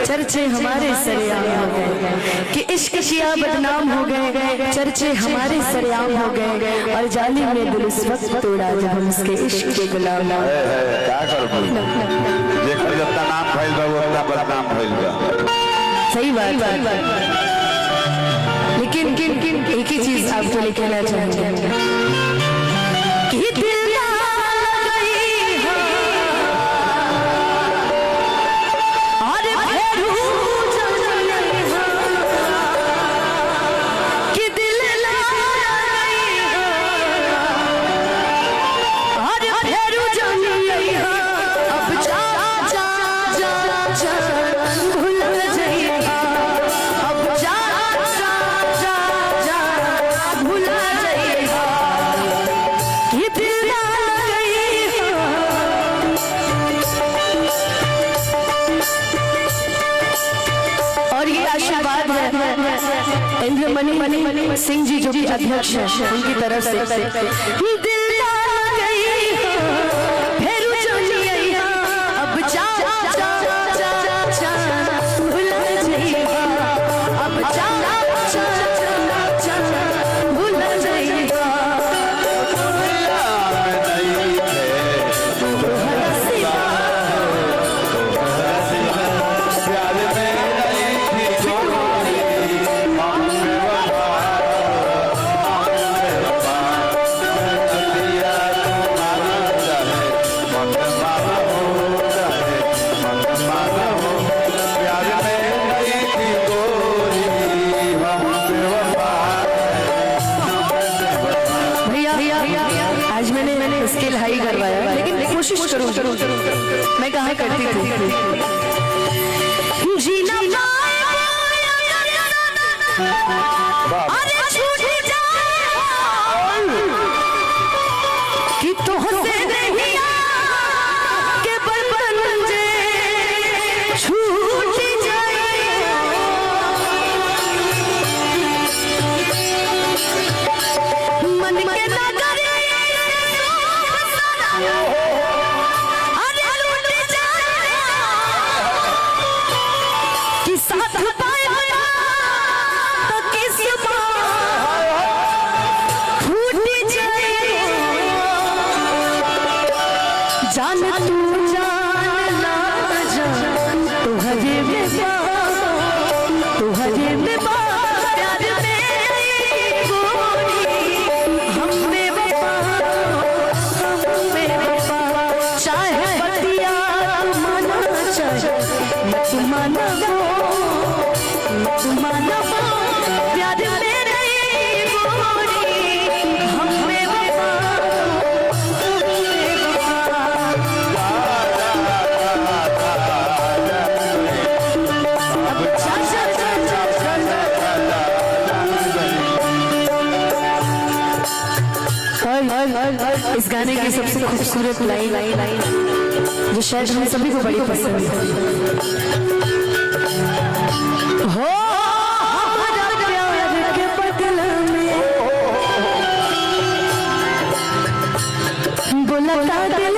चर्चे हमारे सरेआम हो गए कि इश्क किया बदनाम हो गए, चर्चे हमारे सरेआम हो गए और जालिम ने दिल इस वक्त तोड़ा जब हम उसके इश्क के गुलाम। क्या करूं देखो जितना नाम फैल बा वो उतना बदनाम फैल बा। सही बात। लेकिन एक ही चीज आपको लिखना चाहेंगे कि दिल इंद्रमणि सिंह जी जो कि अध्यक्ष हैं उनकी तरफ से दिल स्किल हाई करवाया, लेकिन कोशिश करूं मैं कहा करती थी जीना कि तो हंसे नहीं के बर्तन जे छूट जाए मन के नगर जान तू जान ना जान तो हजे में तो हजे में प्यार में गोरी हम में वफा चाहे बतिया माना चाहे मत माना प्यार में गोरी हम में इस गाने की सबसे खूबसूरत लाइन जो शायद हम सभी को बड़ी पसंद है हो हमारा प्यार के बदला में बुलाता दिल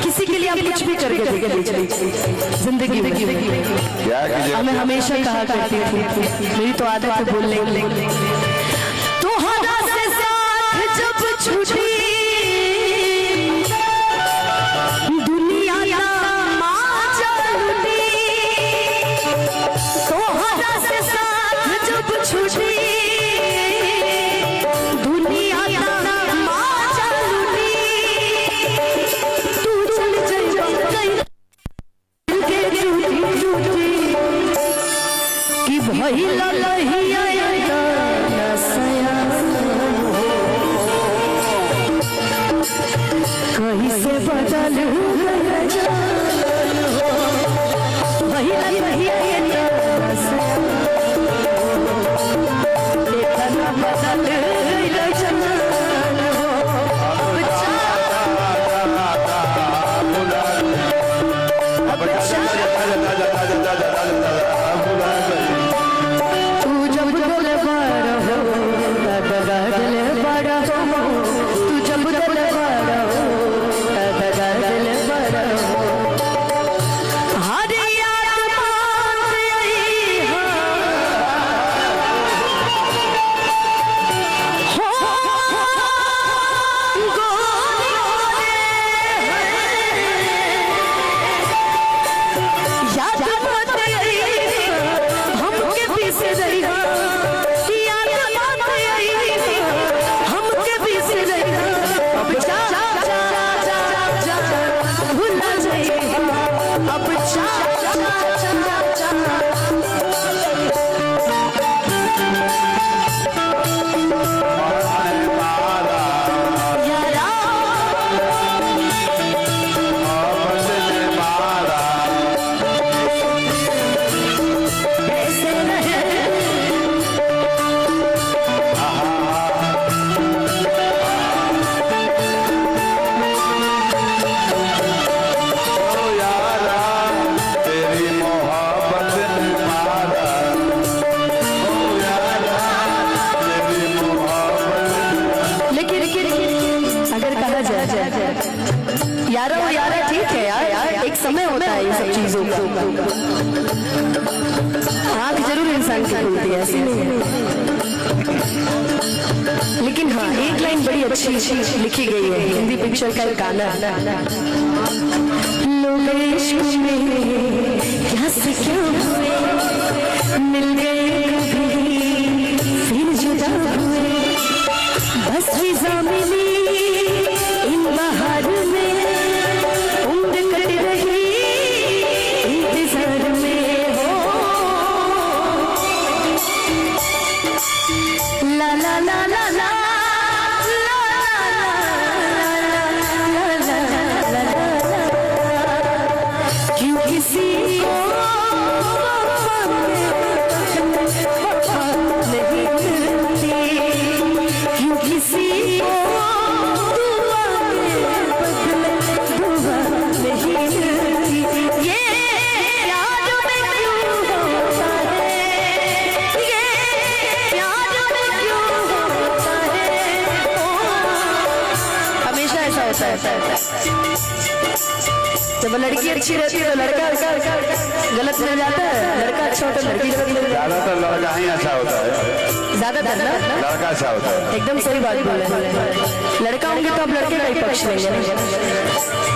किसी के लिए आप कुछ भी करके जिंदगी में हमें हमेशा कहा करती थी मेरी तो आदत है बोलने तो हदा से साथ जब छूटी दुनिया का माजा लूटी तो हदा से साथ जब छूटी दुनिया का माजा लूटी वही से बदल गया जान हो, वही वही इतना बदल गया जान हो। तू जब दिल बड़ा हो दिल बड़ा हो, तू जब दिल बड़ा हो दिल बड़ा हो। हर याद बात यही हो याद बात यही हमके पीछे रही हो, याद बात यही हमके पीछे रही हो। अब जा जा जा जा जा भूला जाइए, अब जा जा जा यारा ऐसे रहे तेरी मोहब्बत ने मारा, ओ यारा तेरी मोहब्बत। लेकिन अगर कहा जाए यारा वो यारा ठीक है यार, एक समय होता है ये सब चीजों का। आँख जरूर इंसान की खुलती है, ऐसी नहीं है। लेकिन हाँ, एक लाइन बड़ी अच्छी लिखी गई है हिंदी पिक्चर का एक गाना, लोग इश्क में क्या से क्या हुए, मिल गए कभी फिर जुदा हुए, बस फिजा मिली इन बहार में, उम्र कट रही इंतजार में हो। ला ला ला ला ला क्यों किसी को नहीं मिलती, क्यों किसी को दुआ के बदले दुआ नहीं मिलती। ये प्यार में क्यों होता है, ये प्यार में क्यों होता है, ओ हमेशा ऐसा होता है। जब लड़की अच्छी रहती है तो लड़का गलत मिल जाता है, लड़का अच्छा होता है लड़की गलत मिल जाती है। ज्यादातर लड़का ही अच्छा होता है, ज्यादातर ना लड़का अच्छा होता है। एकदम सही बात बोले। लड़का होंगे तो आप लड़के का ही पक्ष लेंगे ना।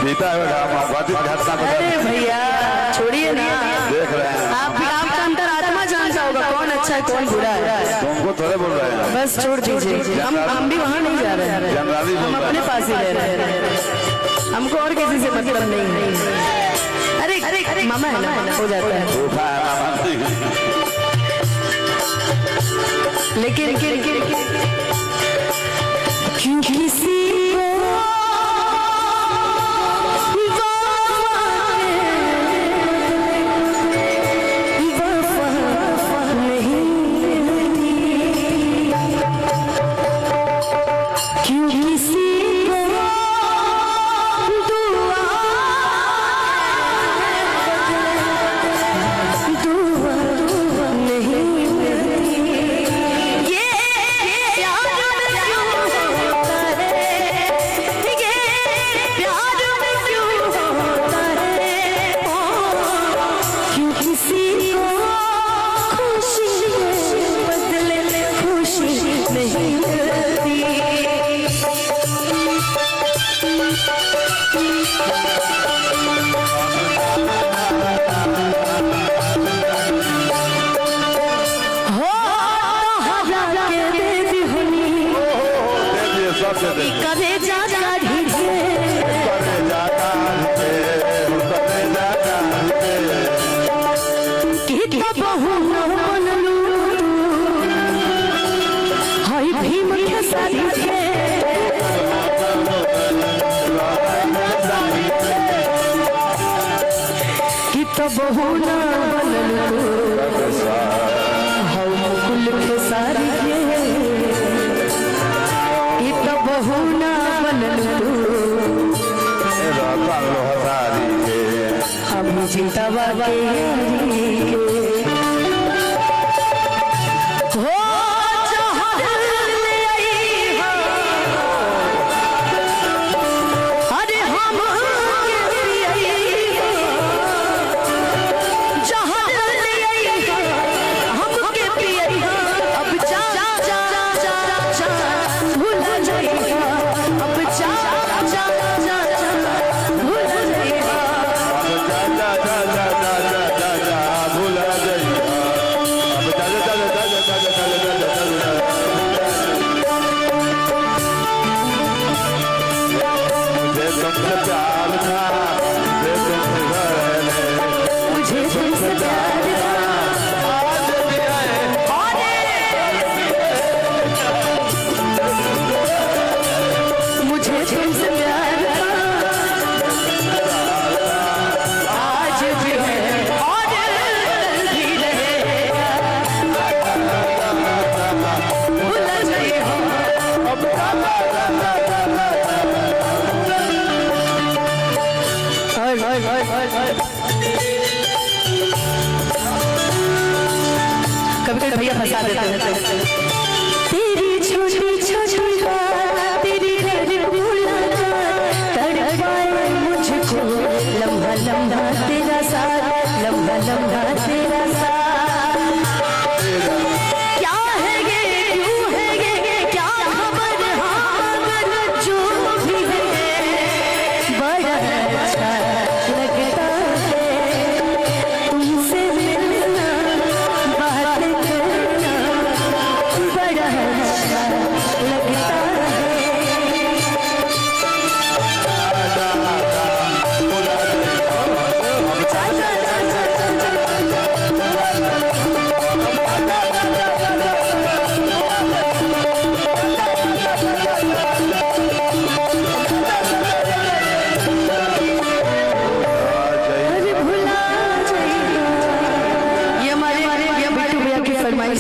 बीता हुआ बाधित घटना को अरे भैया छोड़िए ना, देख रहे हैं, आपका अंतर आत्मा जानता होगा कौन अच्छा है कौन बुरा है। तुमको थोड़े बोल रहे हैं, बस छोड़ दीजिए, हम भी वहाँ नहीं जा रहे हैं, जनरली हम बोल रहे अपने हैं। पास ही रह रहे हैं, हमको और किसी से मतलब नहीं है। अरे अरे मामा है ना, हो जाता है। झूठा है ना मानती है। लेकिन क्यों किसी को वफा नहीं मिलती, क्यों किसी को दुआ नहीं मिलती। ये प्यार में क्यों होता है, ये प्यार में क्यों होता है, ओ क्यों किसी को खुशी के बदले खुशी नहीं मिलती। हो हरा के देवी होनी देखिए सबसे देखिए, करे जा ढीठे, करे जाता है, करे जाता है। कि बहु न बनलू हई भीम के साथी थे, कबहू ना बनल तो हम कुल के सारी के ई कबहू ना बनल तो हम जिंदावा के हो जहर ले आई हो अरे हम के पियई हो जहर ले आई हो हम के पियई हो अब जा जा जा जा भूल जाई हो अब जा जा जा भूल जाई हो मुझे तुमसे प्यार था मुझे तुमसे प्यार था आज भी है और कल भी रहेगा भूल जाइए कभी कभी भैया फंसा देते हैं तेरी छोटी छोटी बात तेरी हर मुलाकात तड़पाए मुझको लम्हा लम्हा तेरा साथ लम्हा लम्हा तेरा साथ क्या है ये क्यों है ये क्या खबर हाँ जो भी है बड़ा अच्छा लगता है तुमसे मिलना बात करना बड़ा अच्छा लगता है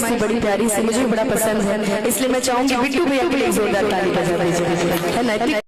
से बड़ी प्यारी से मुझे बड़ा पसंद है, इसलिए मैं चाहूंगी बिट्टू भैया के लिए जोरदार ताली बजा दीजिए, है ना।